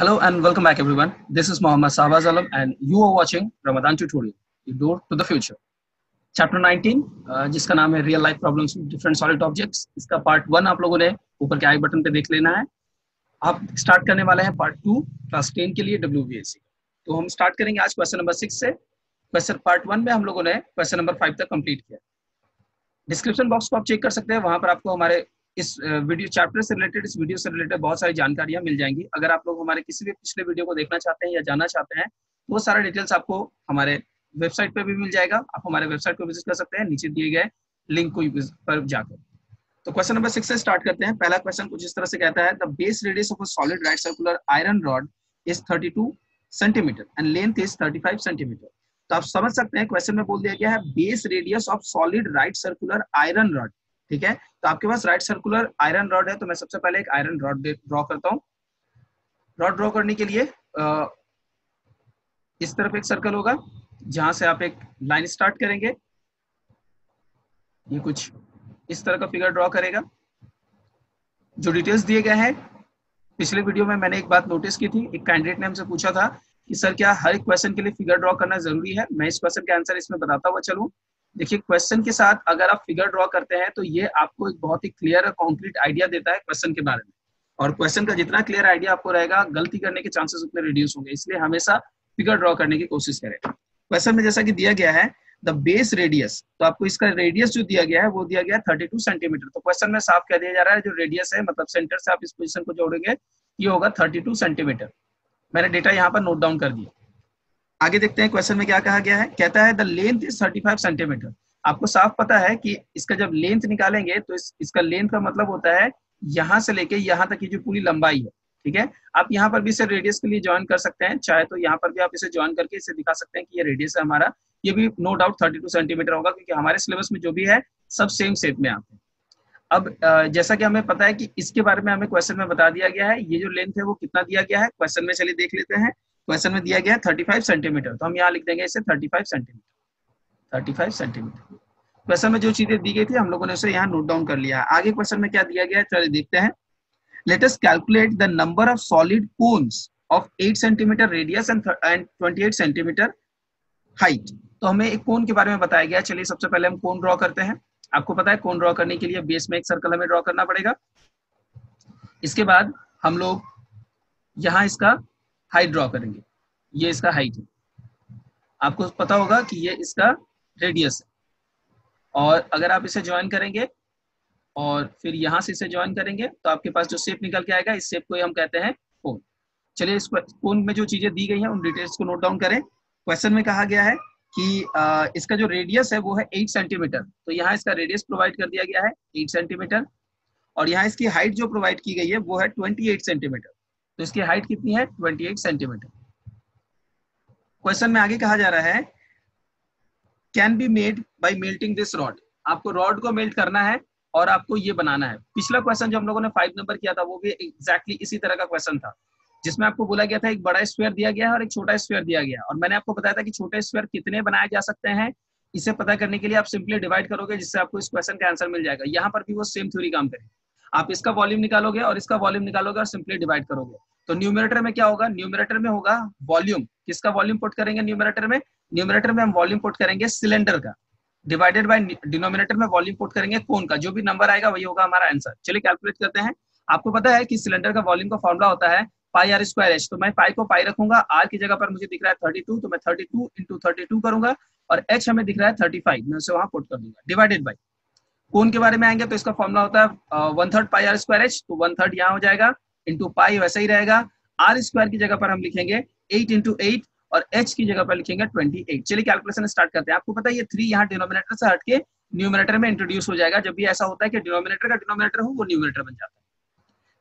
Hello and welcome back everyone. This is Mohammad Sahbaz Alam and you are watching Ramadan tutorial, The Door to the Future. Chapter 19 जिसका नाम है Real Life Problems with Different Solid Objects. इसका part 1 आप लोगों ने ऊपर के आई button पे देख लेना है. आप स्टार्ट करने वाले हैं पार्ट 2 क्लास 10 के लिए WBSc. तो हम स्टार्ट करेंगे आज क्वेश्चन नंबर 6 से. क्वेश्चन पार्ट 1 में हम लोगों ने क्वेश्चन नंबर 5 तक कंप्लीट किया. डिस्क्रिप्शन बॉक्स को आप चेक कर सकते हैं, वहां पर आपको हमारे इस वीडियो चैप्टर से रिलेटेड, इस वीडियो से रिलेटेड बहुत सारी जानकारियां मिल जाएंगी. अगर आप लोग हमारे किसी भी पिछले वीडियो को देखना चाहते हैं या जानना चाहते हैं तो वो सारा डिटेल्स आपको हमारे वेबसाइट पे भी मिल जाएगा. आप हमारे वेबसाइट को विजिट कर सकते हैं नीचे दिए गए लिंक को पर जाकर. तो क्वेश्चन नंबर 6 से स्टार्ट करते हैं. पहला क्वेश्चन कुछ इस तरह से कहता है, the base radius of a solid right circular iron rod is 32 centimetre and length is 35 centimetre. तो आप समझ सकते हैं क्वेश्चन में बोल दिया गया है base radius of solid right circular iron rod. ठीक है, तो आपके पास राइट सर्कुलर आयरन रॉड है. तो मैं सबसे पहले एक आयरन रॉड ड्रॉ करता हूं. रॉड ड्रॉ करने के लिए इस तरफ एक सर्कल होगा जहां से आप एक लाइन स्टार्ट करेंगे. ये कुछ इस तरह का फिगर ड्रॉ करेगा. जो डिटेल्स दिए गए हैं, पिछले वीडियो में मैंने एक बात नोटिस की थी. एक कैंडिडेट ने हमसे पूछा था कि सर क्या हर एक क्वेश्चन के लिए फिगर ड्रॉ करना जरूरी है. मैं इस क्वेश्चन का आंसर इसमें बताता हुआ चलूं. देखिए, क्वेश्चन के साथ अगर आप फिगर ड्रॉ करते हैं तो ये आपको एक बहुत ही क्लियर और कॉन्क्रीट आइडिया देता है क्वेश्चन के बारे में. और क्वेश्चन का जितना क्लियर आइडिया आपको रहेगा, गलती करने के चांसेस उतने रिड्यूस होंगे. इसलिए हमेशा फिगर ड्रॉ करने की कोशिश करें. क्वेश्चन में जैसा कि दिया गया है द बेस रेडियस, तो आपको इसका रेडियस जो दिया गया है वो दिया गया है 32 सेंटीमीटर. तो क्वेश्चन में साफ कह दिया जा रहा है जो रेडियस है, मतलब सेंटर से आप इस पोजीशन को जोड़ेंगे, ये होगा 32 सेंटीमीटर. मैंने डेटा यहाँ पर नोट डाउन कर दिया. आगे देखते हैं क्वेश्चन में क्या कहा गया है. कहता है द लेंथ इज 35 सेंटीमीटर. आपको साफ पता है कि इसका जब लेंथ निकालेंगे तो इसका लेंथ का मतलब होता है यहाँ से लेके यहाँ तक की जो पूरी लंबाई है. ठीक है, आप यहाँ पर भी इसे रेडियस के लिए ज्वाइन कर सकते हैं. चाहे तो यहाँ पर भी आप इसे ज्वाइन करके इसे दिखा सकते हैं कि ये रेडियस है हमारा. ये भी नो डाउट 32 सेंटीमीटर होगा, क्योंकि हमारे सिलेबस में जो भी है सब सेम शेप में आते हैं. अब जैसा कि हमें पता है कि इसके बारे में हमें क्वेश्चन में बता दिया गया है, ये जो लेंथ है वो कितना दिया गया है क्वेश्चन में. चलिए देख लेते हैं. क्वेश्चन में दिया गया है 35 सेंटीमीटर, तो हम यहाँ लिख देंगे इसे 35 सेंटीमीटर. 35 सेंटीमीटर. क्वेश्चन में जो चीजें दी गई थी हम लोगों ने उसे यहाँ नोट डाउन कर लिया. आगे क्वेश्चन में क्या दिया गया है, चलिए देखते हैं. Let us calculate the number of solid cones of 8 centimetre radius and 28 centimetre height. तो हमें एक कोन के बारे में बताया गया. चलिए सबसे पहले हम कोन ड्रॉ करते हैं. आपको पता है कोन ड्रॉ करने के लिए बेस में एक सर्कल हमें ड्रॉ करना पड़ेगा. इसके बाद हम लोग यहाँ इसका हाइट ड्रॉ करेंगे. ये इसका हाइट है. आपको पता होगा कि ये इसका रेडियस है. और अगर आप इसे ज्वाइन करेंगे और फिर यहाँ से इसे ज्वाइन करेंगे तो आपके पास जो शेप निकल के आएगा, इस शेप को हम कहते हैं कोन. चलिए इस कोन में जो चीजें दी गई हैं उन डिटेल्स को नोट डाउन करें. क्वेश्चन में कहा गया है कि इसका जो रेडियस है वो है 8 सेंटीमीटर. तो यहाँ इसका रेडियस प्रोवाइड कर दिया गया है 8 सेंटीमीटर. और यहाँ इसकी हाइट जो प्रोवाइड की गई है वो है 28 सेंटीमीटर. तो इसकी हाइट कितनी है, 28 सेंटीमीटर. क्वेश्चन में आगे कहा जा रहा है can be made by melting this rod. आपको रॉड को मेल्ट करना है और आपको ये बनाना है. पिछला क्वेश्चन जो हम लोगों ने 5 नंबर किया था वो भी एग्जैक्टली इसी तरह का क्वेश्चन था, जिसमें आपको बोला गया था एक बड़ा स्फीयर दिया गया है और एक छोटा स्फीयर दिया गया है. और मैंने आपको बताया था कि छोटे स्फीयर कितने बनाए जा सकते हैं. इसे पता करने के लिए आप सिंपली डिवाइड करोगे, जिससे आपको इस क्वेश्चन का आंसर मिल जाएगा. यहाँ पर भी वो सेम थ्योरी काम करेगी. आप इसका वॉल्यूम निकालोगे और इसका वॉल्यूम निकालोगे और सिंपली डिवाइड करोगे. तो न्यूमरेटर में क्या होगा, न्यूमरेटर में होगा वॉल्यूम. किसका वॉल्यूम पुट करेंगे न्यूमरेटर में? न्यूमरेटर में हम वॉल्यूम पुट करेंगे सिलेंडर का, डिवाइडेड बाय डिनोमिनेटर में वॉल्यूम पुट करेंगे कोन का. जो भी नंबर आएगा वही होगा हमारा आंसर. चलिए कैलकुलेट करते हैं. आपको पता है कि सिलेंडर का वॉल्यूम का फॉर्मूला होता है पाई आर स्क्वायर एच. तो मैं पाई को पाई रखूंगा, आर की जगह पर मुझे दिख रहा है 32, तो मैं 32 इंटू 32 करूंगा. और एच हमें दिख रहा है 35, मैं उसे वहां पुट कर दूंगा. डिवाइडेड बाय कोन के बारे में आएंगे तो इसका फॉर्मूला होता है 1/3 पाई आर स्क्वायर एच. तो 1/3 यहाँ हो जाएगा, इंटू पाई वैसा ही रहेगा. आर स्क्वायर की जगह पर हम लिखेंगे 8 इंटू 8 और h की जगह पर लिखेंगे 28. चलिए कैलकुलेशन स्टार्ट करते हैं. आपको पता है ये 3 यहाँ डिनोमिनेटर से हटके न्यूमरेटर में इंट्रोड्यूस हो जाएगा. जब भी ऐसा होता है कि डिनोमिनेटर का डिनोमिनेटर हो वो न्यूमरेटर बन जाता है.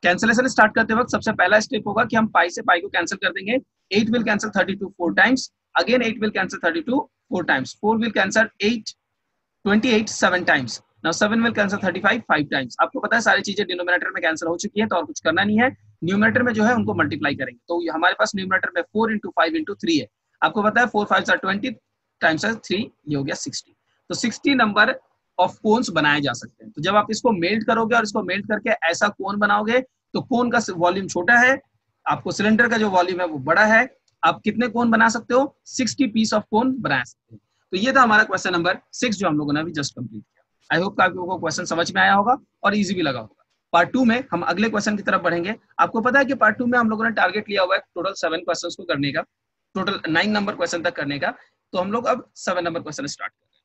कैंसिलेशन स्टार्ट करते वक्त सबसे पहला स्टेप होगा कि हम पाई से पाई को कैंसिल कर देंगे. 8 will cancel 32 4 times. Again 8 will cancel 32 4 times. 4 will cancel 28 7 times. Now 7 will cancel 35 5 times. आपको पता है सारी चीजें डिनोमिनेटर में कैंसिल हो चुकी है, तो और कुछ करना नहीं है. न्यूमरेटर में जो है उनको मल्टीप्लाई करेंगे. तो हमारे पास न्यूमरेटर में 4 इंटू 5 इंटू 3 है. आपको पता है 4 5 20 टाइम्स 3, ये हो गया 60. तो 60 नंबर ऑफ कोन्स बनाए जा सकते हैं. तो जब आप इसको मेल्ट करोगे और इसको मेल्ट करके ऐसा कोन बनाओगे तो कोन का वॉल्यूम छोटा है, आपको सिलेंडर का जो वॉल्यूम है वो बड़ा है, आप कितने कोन बना सकते हो? 60 पीस ऑफ कोन बना सकते हो। तो ये था हमारा क्वेश्चन नंबर 6 जो हम लोगों ने अभी जस्ट कंप्लीट किया। आई होप आप लोगों को क्वेश्चन समझ में आया होगा और इजी भी लगा होगा। पार्ट 2 में हम अगले क्वेश्चन की तरफ बढ़ेंगे। आपको पता है कि पार्ट 2 में हम लोगों ने टारगेट लिया हुआ है टोटल 7 क्वेश्चंस को करने का, टोटल 9 नंबर क्वेश्चन तक करने का। तो हम लोग अब 7 नंबर क्वेश्चन स्टार्ट कर रहे हैं।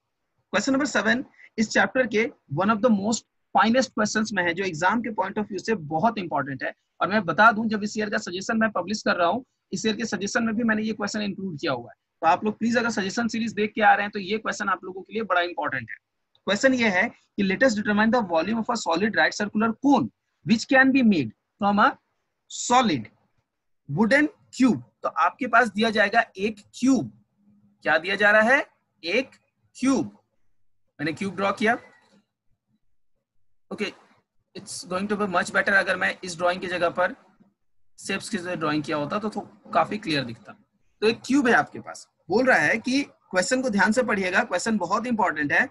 क्वेश्चन नंबर 7 इस चैप्टर के one of the most finest questions में है, जो एग्जाम के पॉइंट ऑफ व्यू से बहुत इंपॉर्टेंट है। और मैं बता दूं, जब इस ईयर का सजेशन मैं पब्लिश कर रहा हूँ, इस ईयर के सजेशन में भी मैंने ये क्वेश्चन इंक्लूड किया हुआ है। तो आप लोग प्लीज अगर सजेशन सीरीज देख के आ रहे हैं तो ये क्वेश्चन आप लोगों के लिए बड़ा इंपॉर्टेंट है। क्वेश्चन ये है कि let us determine the volume of a solid right circular cone which can be made from a solid wooden cube. तो आपके पास दिया जाएगा एक क्यूब। क्या दिया जा रहा है? एक क्यूब। मैंने क्यूब ड्रॉ किया। Okay, it's going to be much better अगर मैं इस ड्राइंग की जगह पर शेप्स की ड्राइंग किया होता तो काफी क्लियर दिखता। तो एक क्यूब है आपके पास। बोल रहा है कि क्वेश्चन को ध्यान से पढ़िएगा, क्वेश्चन बहुत इंपॉर्टेंट है।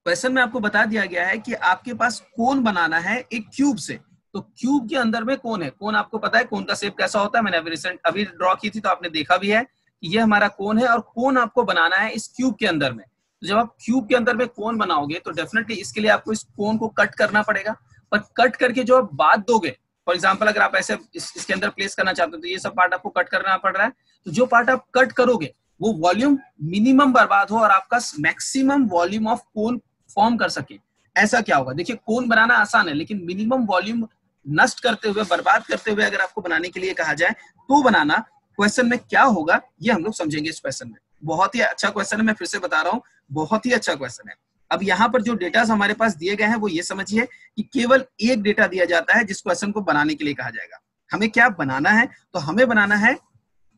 क्वेश्चन में आपको बता दिया गया है कि आपके पास कोन बनाना है एक क्यूब से। तो क्यूब के अंदर में कोन है। कोन आपको पता है कोन का शेप कैसा होता है, मैंने अभी ड्रॉ की थी तो आपने देखा भी है कि ये हमारा कोन है और कोन आपको बनाना है इस क्यूब के अंदर में। तो जब आप क्यूब के अंदर में कोन बनाओगे तो डेफिनेटली इसके लिए आपको इस कोन को कट करना पड़ेगा। पर कट करके जो आप बात दोगे, फॉर एग्जाम्पल अगर आप ऐसे इसके अंदर प्लेस करना चाहते हो तो ये सब पार्ट आपको कट करना पड़ रहा है। तो जो पार्ट आप कट करोगे वो वॉल्यूम मिनिमम बर्बाद हो और आपका maximum volume of cone form कर सके। ऐसा क्या होगा? देखिए, कोन बनाना आसान है, लेकिन मिनिमम वॉल्यूम नष्ट करते हुए, बर्बाद करते हुए अगर आपको बनाने के लिए कहा जाए तो बनाना क्वेश्चन में क्या होगा ये हम लोग समझेंगे इस क्वेश्चन में। बहुत ही अच्छा क्वेश्चन है, मैं फिर से बता रहा हूँ, बहुत ही अच्छा क्वेश्चन है। अब यहाँ पर जो डेटा हमारे पास दिए गए हैं वो ये समझिए कि केवल एक डेटा दिया जाता है जिस क्वेश्चन को बनाने के लिए कहा जाएगा। हमें क्या बनाना है? तो हमें बनाना है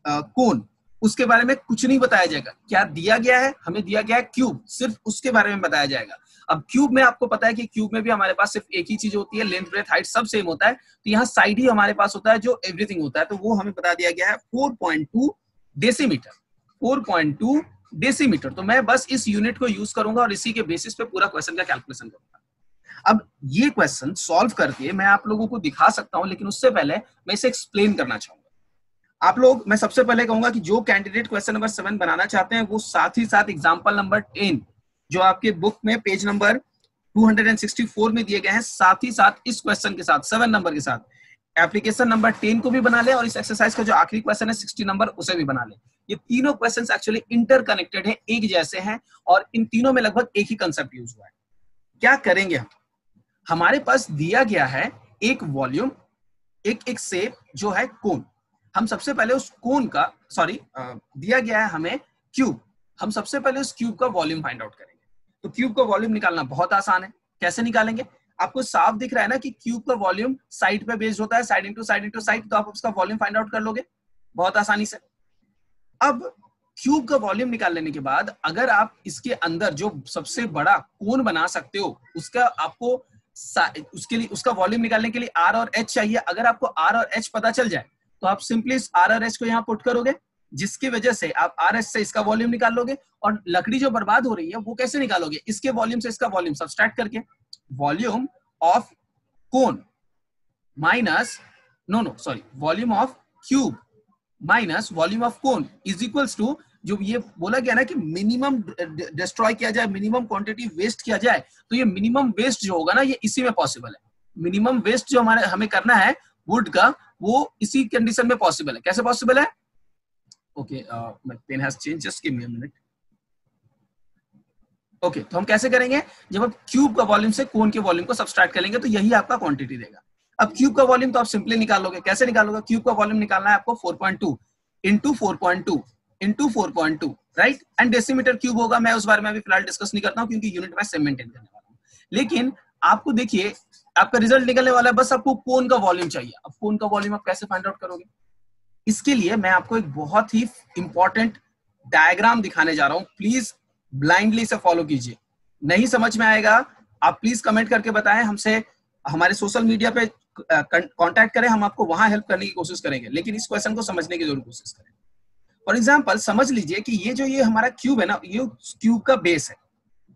कोन। उसके बारे में कुछ नहीं बताया जाएगा। क्या दिया गया है? हमें दिया गया है क्यूब, सिर्फ उसके बारे में बताया जाएगा। अब क्यूब में आपको पता है कि क्यूब में भी हमारे पास सिर्फ एक ही चीज होती है, लेंथ ब्रेथ हाइट सब सेम होता है। तो यहाँ साइड ही हमारे पास होता है जो एवरीथिंग होता है। तो वो हमें बता दिया गया है 4.2 डेसीमीटर। 4.2 डेसीमीटर। तो मैं बस इस यूनिट को यूज करूंगा और इसी के बेसिस पे पूरा क्वेश्चन का कैलकुलेशन करूंगा। अब ये क्वेश्चन सॉल्व करके मैं आप लोगों को दिखा सकता हूं, लेकिन उससे पहले मैं इसे एक्सप्लेन करना चाहूंगा। आप लोग, मैं सबसे पहले कहूंगा कि जो कैंडिडेट क्वेश्चन नंबर 7 बनाना चाहते हैं वो साथ ही साथ एग्जांपल नंबर 10 जो आपके बुक में पेज नंबर 264 में दिए गए हैं, साथ ही साथ इस क्वेश्चन के साथ 7 नंबर के साथ एप्लीकेशन नंबर 10 को भी बना ले और इस एक्सरसाइज का जो आखिरी क्वेश्चन है 60 नंबर उसे भी बना ले। ये तीनों क्वेश्चंस एक्चुअली इंटरकनेक्टेड हैं, एक जैसे हैं और इन तीनों में लगभग एक ही कंसेप्ट यूज हुआ है। क्या करेंगे हम? हमारे पास दिया गया है एक वॉल्यूम, एक शेप जो है कोन। हम सबसे पहले उस कोन का, दिया गया है हमें क्यूब। हम सबसे पहले उस क्यूब का वॉल्यूम फाइंड आउट करेंगे। तो क्यूब का वॉल्यूम निकालना बहुत आसान है। कैसे निकालेंगे? आपको साफ दिख रहा है ना कि क्यूब का वॉल्यूम साइड पे बेस्ड होता है, साइड इंटू साइड। तो आप उसका वॉल्यूम फाइंड आउट कर लोगे बहुत आसानी से। अब क्यूब का वॉल्यूम निकाल लेने के बाद अगर आप इसके अंदर जो सबसे बड़ा कोन बना सकते हो उसका आपको उसके लिए उसका वॉल्यूम निकालने के लिए आर और एच चाहिए। अगर आपको आर और एच पता चल जाए तो आप सिंपली इस आर और एच को यहाँ पुट करोगे, जिसकी वजह से आप आर एच से इसका वॉल्यूम निकाल लोगे। और लकड़ी जो बर्बाद हो रही है वो कैसे निकालोगे? इसके वॉल्यूम से इसका वॉल्यूम सब्सट्रैक्ट करके। Volume of cone minus volume of cube minus volume of cone is equals to, जो ये बोला गया ना कि मिनिमम डिस्ट्रॉय किया जाए, मिनिमम क्वांटिटी वेस्ट किया जाए, तो ये मिनिमम वेस्ट जो होगा ना ये इसी में पॉसिबल है। मिनिमम वेस्ट जो हमें करना है वुड का, वो इसी कंडीशन में पॉसिबल है। कैसे पॉसिबल है? Okay, my pen has changed, just give me a minute. Okay, तो हम कैसे करेंगे? जब आप क्यूब का वॉल्यूम से कोन के वॉल्यूम को सब्सट्रैक्ट करेंगे तो यही आपका क्वांटिटी देगा। अब क्यूब का वॉल्यूम तो आप सिंपली निकालोगे। कैसे निकालोगे? क्यूब का वॉल्यूम निकालना है आपको 4.2 into 4.2 into 4.2, right? And decimetre cube होगा। मैं उस बारे में अभी फिलहाल डिस्कस नहीं करता हूं क्योंकि यूनिट में सेम मेंटेन करने वाला हूं। लेकिन आपको देखिए आपका रिजल्ट निकलने वाला है, बस आपको कोन का वॉल्यूम चाहिए। अब कोन का वॉल्यूम आप कैसे फाइंड आउट करोगे? इसके लिए मैं आपको एक बहुत ही इंपॉर्टेंट डायग्राम दिखाने जा रहा हूं। प्लीज ब्लाइंडली इसे फॉलो कीजिए। नहीं समझ में आएगा आप प्लीज कमेंट करके बताएं, हमसे हमारे सोशल मीडिया पे कांटेक्ट करें, हम आपको वहां हेल्प करने की कोशिश करेंगे, लेकिन इस क्वेश्चन को समझने की जरूर कोशिश करें। फॉर एग्जाम्पल समझ लीजिए कि ये हमारा क्यूब है ना, ये क्यूब का बेस है,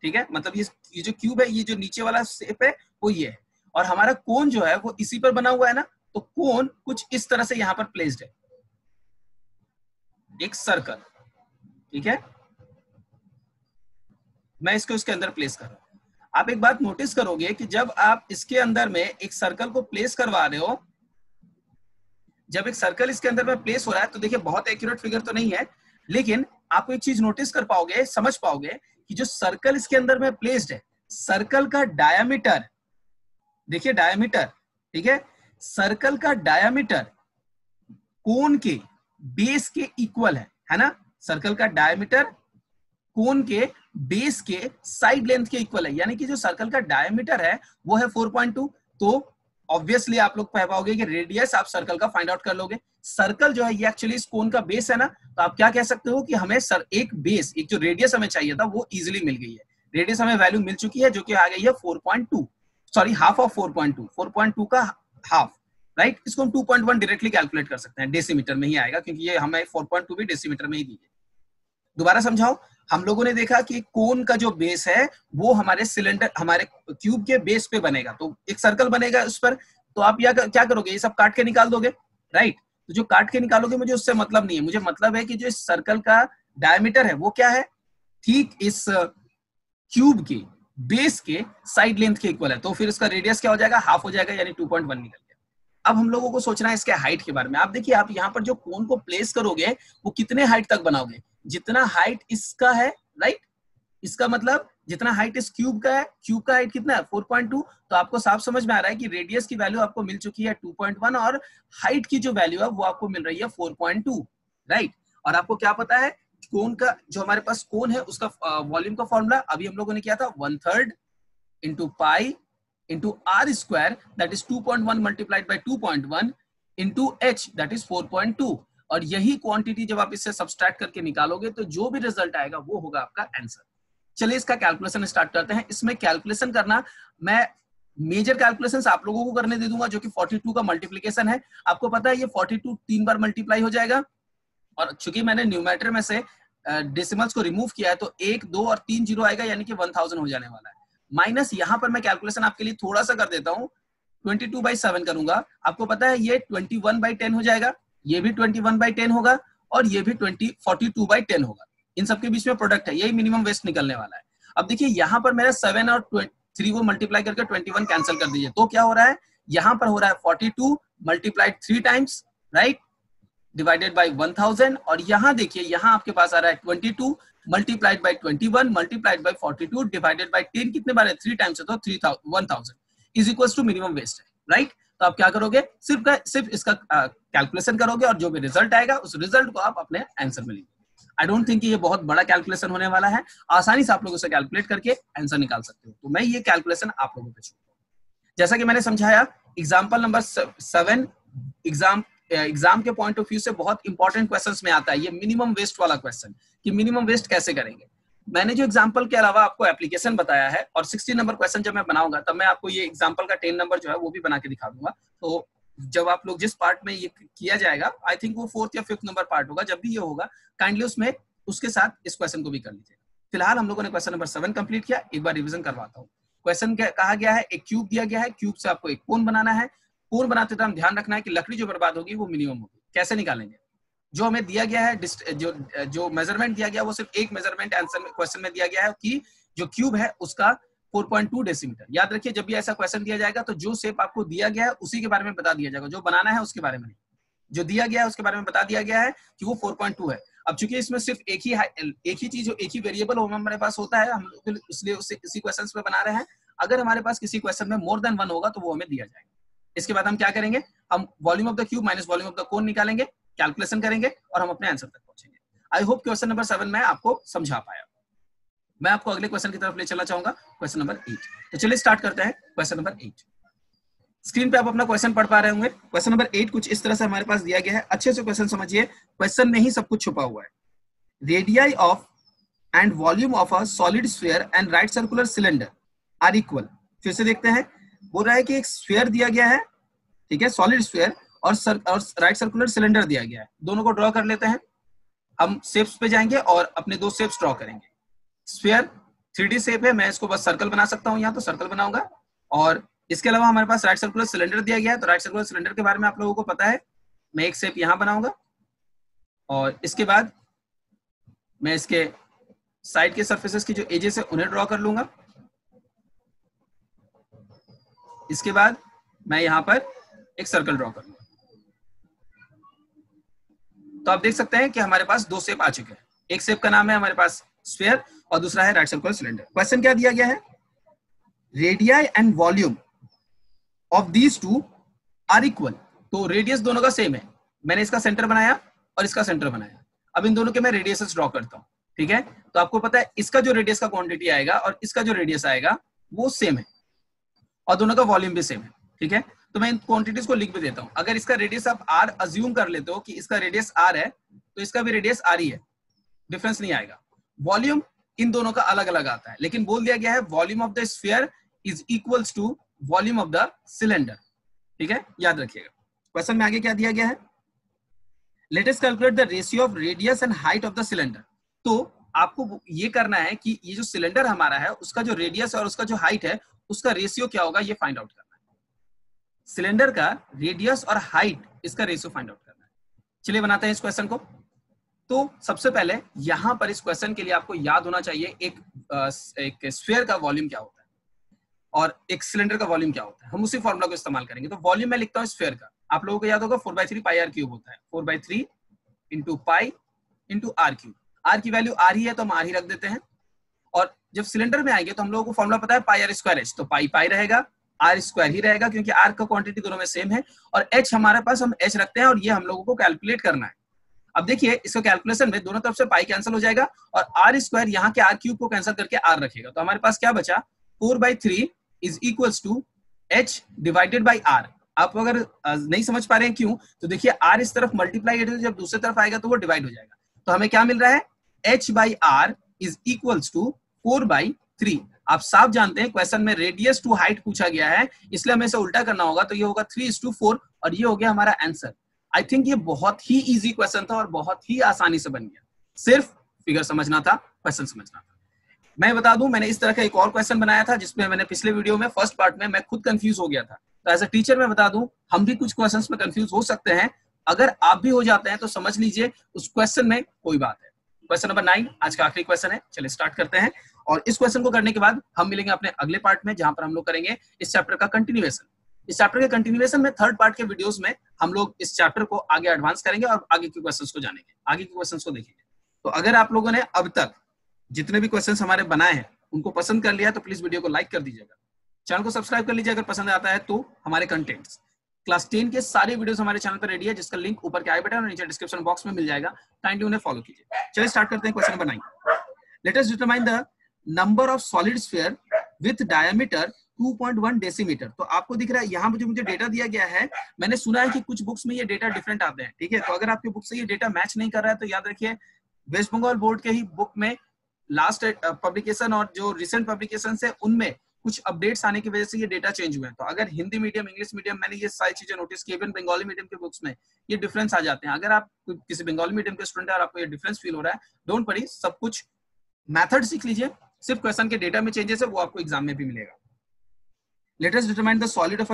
ठीक है? मतलब ये जो क्यूब है, ये जो नीचे वाला शेप है वो ये है, और हमारा कोन जो है वो इसी पर बना हुआ है ना। तो कोन कुछ इस तरह से यहां पर प्लेस्ड है, एक सर्कल, ठीक है, मैं इसको इसके अंदर प्लेस कर रहा हूं। आप एक बात नोटिस करोगे कि जब आप इसके अंदर में एक सर्कल को प्लेस करवा रहे हो, जब एक सर्कल इसके अंदर में प्लेस हो रहा है, तो देखिए बहुत एक्यूरेट फिगर तो नहीं है, लेकिन आपको एक चीज नोटिस कर पाओगे, समझ पाओगे कि जो सर्कल इसके अंदर में प्लेस्ड है, सर्कल का डायामीटर, देखिए डायामीटर, ठीक है, सर्कल का डायामीटर कोन के बेस के इक्वल है ना, सर्कल का डायामीटर कोन के बेस के साइड लेंथ के इक्वल है, यानी कि जो सर्कल का डायमीटर है वो है 4.2। तो ऑब्वियसली आप लोग कह पाओगे कि रेडियस आप सर्कल का फाइंड आउट कर लोगे। सर्कल जो है ये एक्चुअली इस कोन का बेस है ना, तो आप क्या कह सकते हो कि हमें एक बेस, एक जो रेडियस हमें चाहिए था वो इजीली मिल गई है। रेडियस हमें वैल्यू मिल चुकी है जो कि आ गई है 4.2, सॉरी हाफ ऑफ 4.2 का हाफ, राइट। इसको हम 2.1 डायरेक्टली कैलकुलेट कर सकते हैं, डेसीमीटर में ही आएगा क्योंकि ये हमें 4.2 भी डेसीमीटर में ही दी है। दोबारा समझाओ, हम लोगों ने देखा कि कोन का जो बेस है वो हमारे सिलेंडर, हमारे क्यूब के बेस पे बनेगा, तो एक सर्कल बनेगा उस पर, तो आप क्या करोगे, ये सब काट के निकाल दोगे, राइट। तो जो काट के निकालोगे मुझे उससे मतलब नहीं है, मुझे मतलब है कि जो इस सर्कल का डायमीटर है वो क्या है, ठीक इस क्यूब के बेस के साइड लेंथ के इक्वल है, तो फिर इसका रेडियस क्या हो जाएगा, हाफ हो जाएगा, यानी 2.1 निकल गया। अब हम लोगों को सोचना है इसके हाइट के बारे में। आप देखिए, आप यहाँ पर जो कोन को प्लेस करोगे वो कितने हाइट तक बनाओगे, जितना हाइट इसका है, राइट, इसका मतलब जितना हाइट इस क्यूब का है, क्यूब का हाइट कितना है 4.2, तो आपको साफ समझ में आ रहा है कि रेडियस की वैल्यू आपको मिल चुकी है 2.1 और हाइट की जो वैल्यू है वो आपको मिल रही है 4.2, राइट। और आपको क्या पता है, कोन का जो हमारे पास कोन है उसका वॉल्यूम का फॉर्मूला अभी हम लोगों ने किया था 1/3 into pi into r square, that is 2.1 multiplied by 2.1 into h, that is 4.2। और यही क्वांटिटी जब आप इससे सब्सट्रैक्ट करके निकालोगे तो जो भी रिजल्ट आएगा वो होगा आपका आंसर। चलिए इसका कैलकुलेशन स्टार्ट करते हैं। इसमें कैलकुलेशन करना, मैं मेजर कैलकुलेशंस आप लोगों को करने दे दूंगा, जो कि 42 का मल्टीप्लीकेशन है। आपको पता है ये 42 3 बार मल्टीप्लाई हो जाएगा, और चूंकि मैंने न्यूमेरेटर में से डेसिमल्स को रिमूव किया है तो 1 2 और 3 जीरो आएगा, यानी कि 1000 हो जाने वाला है। माइनस यहाँ पर मैं कैलकुलेशन आपके लिए थोड़ा सा कर देता हूँ, 22/7 करूंगा। आपको पता है ये 21/10 हो जाएगा, ये भी 21/10 होगा, और ये भी 42/10 होगा। इन सबके बीच में प्रोडक्ट है, यही मिनिमम वेस्ट निकलने वाला है। अब देखिए यहाँ पर मेरा 7 और 3 को मल्टीप्लाई करके 21 कैंसिल कर दीजिए, तो क्या हो रहा है, यहाँ पर हो रहा है 42 multiplied 3 times, right, divided by 1000। और यहाँ देखिए, यहाँ आपके पास आ रहा है 22 multiplied by 21 multiplied by 42 divided by 10, कितने बार है 3 टाइम्स है, तो 1000 is equal to minimum waste है, राइट। तो आप क्या करोगे, सिर्फ इसका कैलकुलेशन करोगे, और जो भी रिजल्ट आएगा उस रिजल्ट को आप अपने आंसर में लिखोगे। आई डोंट थिंक ये बहुत बड़ा कैलकुलेशन होने वाला है, आसानी से आप लोग उसे कैलकुलेट करके आंसर निकाल सकते हो। तो मैं ये कैलकुलेशन आप लोगों पे छोड़ता हूं। जैसा कि मैंने समझाया, एग्जाम्पल नंबर 7 एग्जाम के पॉइंट ऑफ व्यू से बहुत इंपॉर्टेंट क्वेश्चंस में आता है ये मिनिमम वेस्ट वाला क्वेश्चन, कि मिनिमम वेस्ट कैसे करेंगे। मैंने जो एग्जांपल के अलावा आपको एप्लीकेशन बताया है, और 60 नंबर क्वेश्चन जब मैं बनाऊंगा तब मैं आपको ये एग्जांपल का 10 नंबर जो है वो भी बना के दिखा दूंगा। तो जब आप लोग जिस पार्ट में ये किया जाएगा, आई थिंक वो 4th या 5th नंबर पार्ट होगा, जब भी ये होगा काइंडली उसमें उसके साथ इस क्वेश्चन को भी कर लीजिएगा। फिलहाल हम लोगों ने क्वेश्चन नंबर 7 कंप्लीट किया, एक बार रिविजन करवाता हूँ। क्वेश्चन कहा गया है, एक क्यूब दिया गया है, क्यूब से आपको एक कोन बनाना है। कोन बनाते टाइम ध्यान रखना है कि लकड़ी जो बर्बाद होगी वो मिनिमम होगी। कैसे निकालेंगे, जो हमें दिया गया है, जो मेजरमेंट दिया गया वो सिर्फ एक मेजरमेंट आंसर में क्वेश्चन में दिया गया है कि जो क्यूब है उसका 4.2 डेसीमीटर। याद रखिए, जब भी ऐसा क्वेश्चन दिया जाएगा तो जो शेप आपको दिया गया है उसी के बारे में बता दिया जाएगा, जो बनाना है उसके बारे में नहीं। जो दिया गया है उसके बारे में बता दिया गया है कि वो 4.2 है। अब चूंकि इसमें सिर्फ एक ही चीज, एक ही वेरिएबल हमारे पास होता है, हम लोग इसलिए इसी क्वेश्चन पे बना रहे हैं। अगर हमारे पास किसी क्वेश्चन में मोर देन 1 होगा तो वो हमें दिया जाएगा। इसके बाद हम क्या करेंगे, हम volume of the cube minus volume of the cone निकालेंगे, कैलकुलेशन करेंगे, और हम अपने आंसर तक पहुंचेंगे। आई होप क्वेश्चन नंबर 7 में आपको समझा पाया। मैं आपको अगले क्वेश्चन की तरफ ले चलना चाहूंगा, क्वेश्चन नंबर 8। तो चलिए स्टार्ट करते हैं क्वेश्चन नंबर 8। स्क्रीन पे आप अपना क्वेश्चन पढ़ पा रहे होंगे। क्वेश्चन नंबर 8 कुछ इस तरह से हमारे पास दिया गया है, अच्छे से क्वेश्चन समझिए, क्वेश्चन में ही सब कुछ छुपा हुआ है। Radii of and volume of a solid sphere and right circular cylinder are equal. फिर से देखते हैं, बोल रहा है कि एक स्फीयर दिया गया है, ठीक है, सॉलिड स्फीयर, और राइट सर्कुलर सिलेंडर दिया गया है। दोनों को ड्रॉ कर लेते हैं। हम शेप्स पे जाएंगे और अपने दो शेप्स ड्रॉ करेंगे। स्फीयर 3D शेप है, मैं इसको बस सर्कल बना सकता हूं, यहाँ तो सर्कल बनाऊंगा, और इसके अलावा हमारे पास राइट सर्कुलर सिलेंडर दिया गया है, तो राइट सर्कुलर सिलेंडर के बारे में आप लोगों को पता है। मैं एक शेप यहां बनाऊंगा और इसके बाद मैं इसके साइड के सरफेसेस की जो एजेस है उन्हें ड्रॉ कर लूंगा। इसके बाद मैं यहां पर एक सर्कल ड्रॉ कर लूंगा। तो आप देख सकते हैं कि हमारे पास दो शेप आ चुके हैं। एक शेप का नाम है हमारे पास स्फीयर और दूसरा है राइट सर्कुलर सिलेंडर। क्वेश्चन क्या दिया गया है, radii and volume of these two are equal. तो रेडियस दोनों का सेम है, मैंने इसका सेंटर बनाया और इसका सेंटर बनाया। अब इन दोनों के मैं रेडियस ड्रॉ करता हूं, ठीक है। तो आपको पता है इसका जो रेडियस का क्वांटिटी आएगा और इसका जो रेडियस आएगा वो सेम है और दोनों का वॉल्यूम भी सेम है, ठीक है। तो मैं इन क्वांटिटीज को लिख भी देता हूं। अगर इसका रेडियस आप आर अज्यूम कर लेते हो कि इसका रेडियस आर है, तो इसका भी रेडियस आर ही है, डिफरेंस नहीं आएगा। वॉल्यूम इन दोनों का अलग अलग आता है, लेकिन बोल दिया गया है volume of the sphere is equals to volume of the cylinder, ठीक है, याद रखिएगा। क्वेश्चन में आगे क्या दिया गया है, late us calculate the ratio of radius and height of the cylinder. तो आपको ये करना है कि ये जो सिलेंडर हमारा है उसका जो रेडियस और उसका जो हाइट है उसका रेशियो क्या होगा ये फाइंड आउट करना है। सिलेंडर का रेडियस और हाइट इसका रेशियो फाइंड आउट करना है। चलिए बनाते हैं इस क्वेश्चन को। तो सबसे पहले यहां पर इस क्वेश्चन के लिए आपको याद होना चाहिए एक स्फीयर का वॉल्यूम क्या होता है और एक सिलेंडर का वॉल्यूम क्या होता है। हम उसी फॉर्मूला को इस्तेमाल करेंगे। तो वॉल्यूम मैं लिखता हूं स्फीयर का, आप लोगों को याद होगा 4/3 पाई आर क्यूब होता है। 4/3 into pi into r cube. R की वैल्यू आर ही है तो हम आर ही रख देते हैं। और जब सिलेंडर में आएंगे तो हम लोगों को फॉर्मूला पता है पाई आर स्क्वायर एच, तो पाई पाई रहेगा, आर स्क्वायर ही रहेगा क्योंकि आर का क्वांटिटी दोनों में सेम है। और एच हमारे पास हम एच रखते हैं और ये हम लोगों को कैलकुलेट करना है। अब देखिए इसको कैलकुलेशन में दोनों तरफ से पाई कैंसिल हो जाएगा और आर स्क्वायर यहाँ के आर क्यूब को कैंसिल करके आर रखेगा। तो हमारे पास क्या बचा, 4/3 is equals to h divided by r. आप अगर नहीं समझ पा रहे हैं क्यों, तो देखिए आर इस तरफ मल्टीप्लाई जब दूसरी तरफ आएगा तो वो डिवाइड हो जाएगा। तो हमें क्या मिल रहा है, h by r is equals to 4/3। आप साफ जानते हैं क्वेश्चन में रेडियस टू हाइट पूछा गया है, इसलिए हमें इसे उल्टा करना होगा। तो ये होगा 3:4 और ये हो गया हमारा आंसर। आई थिंक ये बहुत ही इजी क्वेश्चन था और बहुत ही आसानी से बन गया। सिर्फ फिगर समझना था, क्वेश्चन समझना था। मैं बता दूं मैंने इस तरह का एक और क्वेश्चन बनाया था जिसमें मैंने पिछले वीडियो में फर्स्ट पार्ट में मैं खुद कंफ्यूज हो गया था। तो एज अ टीचर मैं बता दूं हम भी कुछ क्वेश्चंस में कंफ्यूज हो सकते हैं। अगर आप भी हो जाते हैं तो समझ लीजिए उस क्वेश्चन में कोई बात है। क्वेश्चन नंबर 9 आज का आखिरी क्वेश्चन है। चलिए स्टार्ट करते हैं और इस क्वेश्चन को करने के बाद हम मिलेंगे अपने अगले पार्ट में जहां पर हम लोग करेंगे इस चैप्टर का कंटिन्यूएशन। इस चैप्टर के कंटिन्यूएशन में थर्ड पार्ट के वीडियोस में हम लोग इस चैप्टर को आगे एडवांस करेंगे और आगे के क्वेश्चंस को जानेंगे, आगे के क्वेश्चंस को देखेंगे। तो अगर आप लोगों ने अब तक जितने भी क्वेश्चंस हमारे बनाए हैं उनको पसंद कर लिया तो प्लीज वीडियो को लाइक कर दीजिएगा, चैनल को सब्सक्राइब कर लीजिए अगर पसंद आता है तो। हमारे कंटेंट्स क्लास 10 के सारे वीडियोस हमारे चैनल पर रेडी है जिसका लिंक ऊपर के आई बटन और नीचे डिस्क्रिप्शन बॉक्स में मिल जाएगा, काइंडली उन्हें फॉलो कीजिए। चलिए स्टार्ट करते हैं question number 9। Let us determine the number of solid sphere with diameter 2.1 decimetre. तो आपको दिख रहा है यहाँ पर जो मुझे डेटा दिया गया है, मैंने सुना है कि कुछ बुक्स में ये डेटा डिफरेंट आते हैं, ठीक है। तो अगर आपके बुक से ये डेटा मैच नहीं कर रहा है तो याद रखिए वेस्ट बंगाल बोर्ड के ही बुक में लास्ट पब्लिकेशन और जो रिसेंट पब्लिकेशन है उनमें कुछ अपडेट्स आने की वजह से ये डेटा चेंज हुए हैं। तो अगर हिंदी मीडियम, इंग्लिश मीडियम, मैंने ये सारी चीजें नोटिस की, इवन बंगाली मीडियम के बुक्स में ये डिफरेंस आ जाते हैं। अगर आप किसी बंगाली मीडियम के स्टूडेंट है और आपको ये डिफरेंस फील हो रहा है, डोंट वरी, सब कुछ मेथड सीख लीजिए, सिर्फ क्वेश्चन के डेटा में चेंजेस है वो आपको एग्जाम में भी मिलेगा। Let us determine the solid of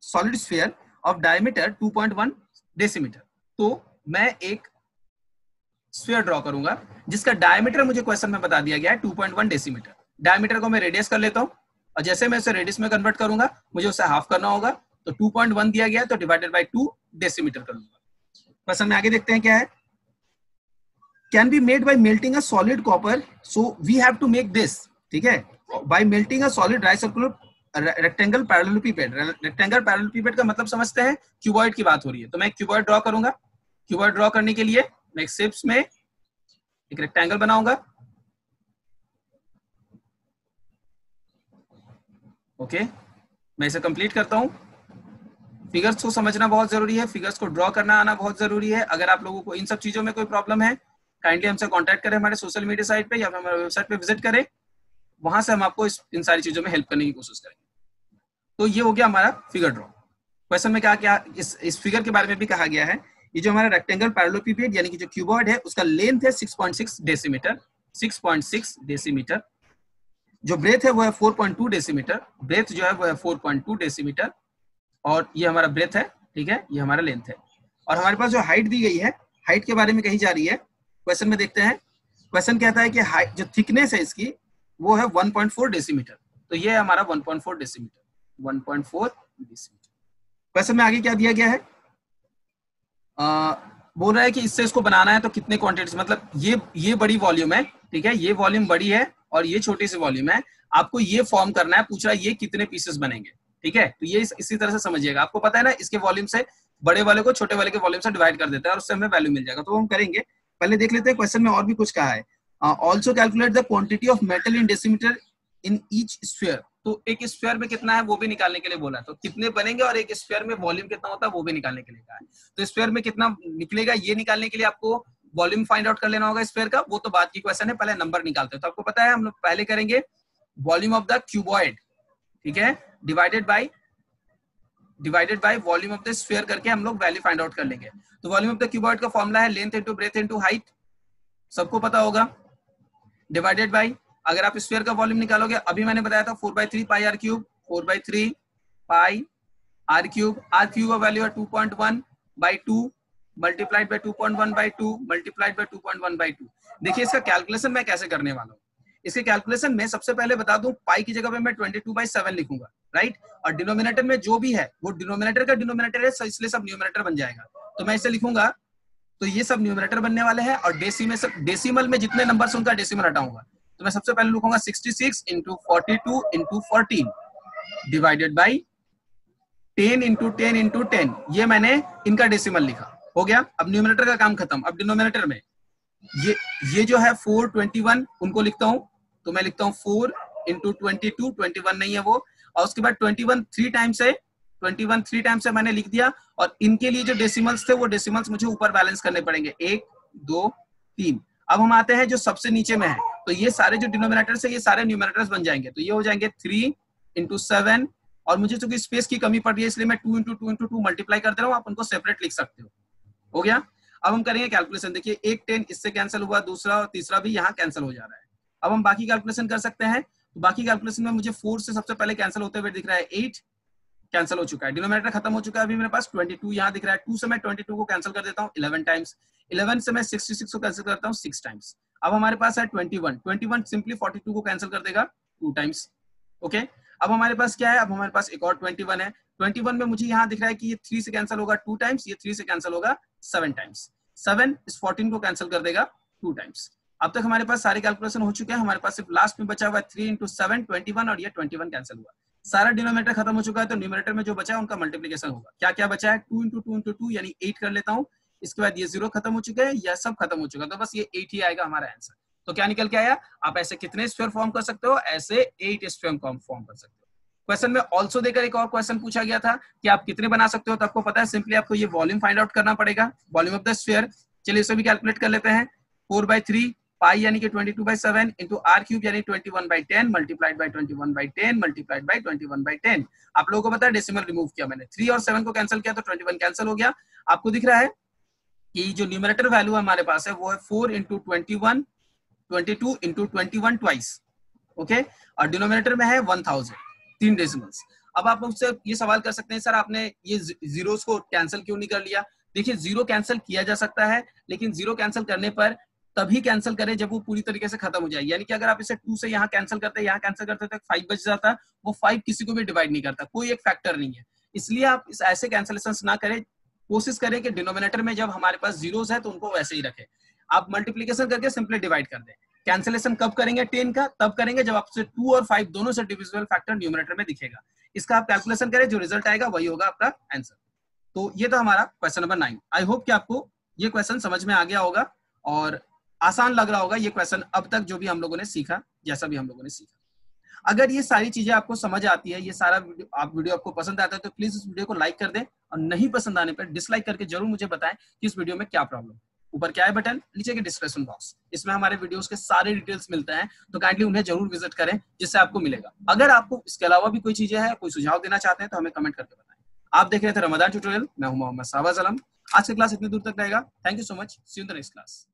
solid sphere of diameter 2.1 decimetre. तो मैं एक स्फीयर ड्रॉ करूंगा जिसका डायमीटर मुझे क्वेश्चन में बता दिया गया है 2.1 डेसीमीटर। डायमीटर को मैं रेडियस कर लेता हूं और जैसे मैं इसे रेडियस में कन्वर्ट करूंगा मुझे उसे हाफ करना होगा। तो 2.1 दिया गया है तो डिवाइडेड बाय 2 डेसीमीटर कर लूंगा। क्वेश्चन में आगे देखते हैं क्या है। Can be made by melting a solid copper, so we have to make this, ठीक है, by melting a solid right circular rectangle parallelepiped. Rectangle parallelepiped का मतलब समझते हैं, क्यूबॉइड की बात हो रही है। तो मैं क्यूबॉइड ड्रॉ करूंगा। क्यूबॉइड ड्रॉ करने के लिए मैं एक शेप्स में एक रेक्टेंगल बनाऊंगा। ओके, मैं इसे कंप्लीट करता हूं। फिगर्स को समझना बहुत जरूरी है, फिगर्स को ड्रॉ करना आना बहुत जरूरी है। अगर आप लोगों को इन सब चीजों में कोई प्रॉब्लम है काइंडली हमसे कांटेक्ट करें हमारे सोशल मीडिया साइट पे या फिर हमारे वेबसाइट पे विजिट करें, वहां से हम आपको इन सारी चीजों में हेल्प करने की कोशिश करेंगे। तो ये हो गया हमारा फिगर ड्रॉ। क्वेश्चन में क्या क्या इस फिगर के बारे में भी कहा गया है। ये जो हमारा रेक्टेंगल पैरेललोपिपेड यानी कि जो क्यूबॉइड है उसका लेंथ है 6.6 डेसीमीटर, 6.6 डेसीमीटर। जो ब्रेथ है वो है 4.2 डेसीमीटर, ब्रेथ जो है वो है 4.2 डेसीमीटर, और ये हमारा ब्रेथ है, ठीक है, ये हमारा लेंथ है। और हमारे पास जो हाइट दी गई है, हाइट के बारे में कही जा रही है क्वेश्चन में। देखते हैं, क्वेश्चन कहता है कि हाइट जो थिकनेस है इसकी वो है 1.4 डेसीमीटर, तो ये है हमारा 1.4 डेसीमीटर, 1.4 डेसीमीटर। क्वेश्चन में आगे क्या दिया गया है, बोल रहा है कि इससे इसको बनाना है तो कितने क्वांटिटीज, मतलब ये बड़ी वॉल्यूम है, ठीक है, ये वॉल्यूम बड़ी है और ये छोटी सी वॉल्यूम है, आपको ये फॉर्म करना है, पूछ रहा है ये कितने पीसेस बनेंगे, ठीक है। तो ये इसी तरह से समझिएगा, आपको पता है ना, इसके वॉल्यूम से बड़े वाले को छोटे वाले के वॉल्यूम से डिवाइड कर देता है और उससे हमें वैल्यू मिल जाएगा, तो हम करेंगे। पहले देख लेते हैं क्वेश्चन में और भी कुछ कहा है। Also calculate the quantity of metal in decimetre in each sphere, तो एक स्फीयर में कितना है वो भी निकालने के लिए बोला है, तो कितने बनेंगे और एक स्फीयर में वॉल्यूम कितना होता है वो भी निकालने के लिए कहा है। तो स्फीयर में कितना निकलेगा ये निकालने के लिए आपको वॉल्यूम फाइंड आउट कर लेना होगा स्फीयर का, वो तो बाद की क्वेश्चन है, पहले नंबर निकालते हैं। तो आपको पता है हम लोग पहले करेंगे वॉल्यूम ऑफ द क्यूबॉइड, ठीक है, divided by volume of the sphere करके हम लोग वैल्यू फाइंड आउट कर लेंगे। तो वॉल्यूम ऑफ द क्यूबॉइड का फॉर्मूला है length into breadth into height, सबको पता होगा, डिवाइडेड बाय, अगर आप स्फीयर का वॉल्यूम निकालोगे, अभी मैंने बताया था 4/3 pi R cube, 4/3 pi R cube का वैल्यू है 2.1/2 मल्टीप्लाइड बाय 2.1/2 मल्टीप्लाइड बाय 2.1/2। देखिए इसका कैलकुलेशन मैं कैसे करने वाला हूँ। इसके कैलकुलेशन में सबसे पहले बता दूं, पाई की जगह पे मैं 22/7 लिखूंगा, राइट, और डिनोमिनेटर में जो भी है वो डिनोमिनेटर का डिनोमिनेटर है, इसलिए सब न्यूमरेटर बन जाएगा। तो मैं इसे लिखूंगा, तो ये सब न्यूमरेटर बनने वाले हैं, और डेसिमल में जितने नंबर उनका डेसिमल हटाऊंगा। तो मैं सबसे पहले लिखूंगा 66 into 42 into 14 divided by 10 into 10 into 10, ये मैंने इनका डेसिमल लिखा, हो गया। अब न्यूमरेटर का काम खत्म। अब डिनोमिनेटर में ये जो है 421 उनको लिखता हूं, तो मैं लिखता हूं 4 इंटू 22, 21 नहीं है वो, और उसके बाद 21 3 टाइम्स है, 21 3 टाइम्स से मैंने लिख दिया। और इनके लिए जो डेसिमल्स थे वो डेसिमल्स मुझे ऊपर बैलेंस करने पड़ेंगे, 1 2 3। अब हम आते हैं जो सबसे नीचे में है, तो ये सारे जो डिनोमिनेटर्स है ये सारे न्यूमरेटर्स बन जाएंगे, तो ये हो जाएंगे 3 इंटू 7, और मुझे चूंकि स्पेस की कमी पड़ रही है इसलिए मैं 2 इंटू 2 इंटू 2 मल्टीप्लाई कर दे रहा हूँ, आप उनको सेपरेट लिख सकते हो गया। अब हम करेंगे कैलकुलेशन, देखिए एक 10 इससे कैंसिल हुआ, दूसरा और तीसरा भी यहाँ कैंसिल हो जा रहा है। अब हम बाकी कैलकुलेशन कर सकते हैं, तो बाकी कैलकुलेशन में मुझे 4 से सबसे पहले कैंसिल होते हुए दिख रहा है 8 कैंसिल हो चुका है, डिनोमिनेटर खत्म हो चुका है। अभी मेरे पास 22 यहाँ दिख रहा है, 2 से मैं 22 को कैंसिल कर देता हूँ 11 टाइम्स, 11 से मैं 66 को कैंसिल करता हूँ 6 टाइम्स। अब हमारे पास है 21 सिंपली 42 को कैंसिल कर देगा 2 टाइम्स, ओके। अब हमारे पास क्या है, अब हमारे पास एक और 21 है, 21 में मुझे यहाँ दिख रहा है कि ये 3 से कैंसिल होगा 2 टाइम्स, ये 3 से कैंसिल होगा 7 टाइम्स, 7 इस 14 को कैंसिल कर देगा 2 टाइम्स। अब तक हमारे पास सारे कैलकुलेशन हो चुके हैं, हमारे पास सिर्फ लास्ट में बचा हुआ है 3 इंटू 7 21, और ये 21 कैंसिल हुआ। सारा डिनोमिनेटर खत्म हो चुका है, तो न्यूमरेटर में जो बचा है उनका मल्टीप्लिकेशन होगा। क्या क्या बचा है, 2 इंटू 2 इंटू 2 यानी 8 कर लेता हूँ, इसके बाद ये 0 खत्म हो चुके हैं, यह सब खत्म हो चुका है, तो बस ये 8 ही आएगा हमारा आंसर। तो क्या निकल के आया, आप ऐसे कितने स्फीयर फॉर्म कर सकते हो, ऐसे 8 स्फीयर फॉर्म कर सकते हो। क्वेश्चन में ऑल्सो देकर एक और क्वेश्चन पूछा गया था कि आप कितने बना सकते हो, तो आपको पता है सिंपली आपको ये वॉल्यूम फाइंड आउट करना पड़ेगा, वॉल्यूम ऑफ द स्फीयर। चलिए इसे भी कैलकुलेट कर लेते हैं, 4/3 पाई यानी कि 22/7 इंटू आर क्यूब यानी 21/10 मल्टीप्लाइड बाय 21/10 मल्टीप्लाइड बाय 21/10। आप लोगों को पता है डेसिमल रिमूव किया मैंने, 3 और 7 को कैंसिल किया तो 21 कैंसिल हो गया। आपको दिख रहा है कि जो न्यूमरेटर वैल्यू हमारे पास है वो है 4 इंटू 21 22 इंटू 21 ट्वाइस, ओके, और डिनोमिनेटर में है 1000, 3 डेसिमल्स। अब आप मुझसे ये सवाल कर सकते हैं, सर आपने ये जीरोस को कैंसिल क्यों नहीं कर लिया। देखिए जीरो कैंसिल किया जा सकता है, लेकिन जीरो कैंसिल करने पर तभी कैंसिल करें जब वो पूरी तरीके से खत्म हो जाए, यानी कि अगर आप इसे 2 से यहाँ कैंसिल करते यहाँ कैंसिल करते तो 5 बच जाता, वो 5 किसी को भी डिवाइड नहीं करता, कोई एक फैक्टर नहीं है। इसलिए आप इस ऐसे कैंसिलेशन ना करें, कोशिश करें कि डिनोमिनेटर में जब हमारे पास जीरोस है तो उनको वैसे ही रखें, आप मल्टीप्लीकेशन करके सिंपली डिवाइड कर दें। कैंसिलेशन कब करेंगे 10 का, तब करेंगे जब आपसे 2 और 5 दोनों से डिविजिबल फैक्टर न्यूमरेटर में दिखेगा। इसका आप कैलकुलेशन करें, जो रिजल्ट आएगा वही होगा आपका आंसर। तो ये तो हमारा क्वेश्चन नंबर 9। आई होप कि आपको ये क्वेश्चन समझ में आ गया होगा और आसान लग रहा होगा ये क्वेश्चन अब तक जो भी हम लोगों ने सीखा, जैसा भी हम लोगों ने सीखा। अगर ये सारी चीजें आपको समझ आती है, ये सारा वीडियो आपको पसंद आता है, तो प्लीज इस वीडियो को लाइक कर दें, और नहीं पसंद आने पर डिसलाइक करके जरूर मुझे बताएं कि इस वीडियो में क्या प्रॉब्लम है। ऊपर क्या है बटन, नीचे के डिस्क्रिप्शन बॉक्स, इसमें हमारे वीडियोस के सारे डिटेल्स मिलते हैं, तो काइंडली उन्हें जरूर विजिट करें, जिससे आपको मिलेगा। अगर आपको इसके अलावा भी कोई चीजें हैं, कोई सुझाव देना चाहते हैं, तो हमें कमेंट करके बताएं। आप देख रहे थे रमजान ट्यूटोरियल, मैं हूं मोहम्मद शाहबाज आलम। आज की क्लास इतनी दूर तक रहेगा। Thank you so much, see you in the next class.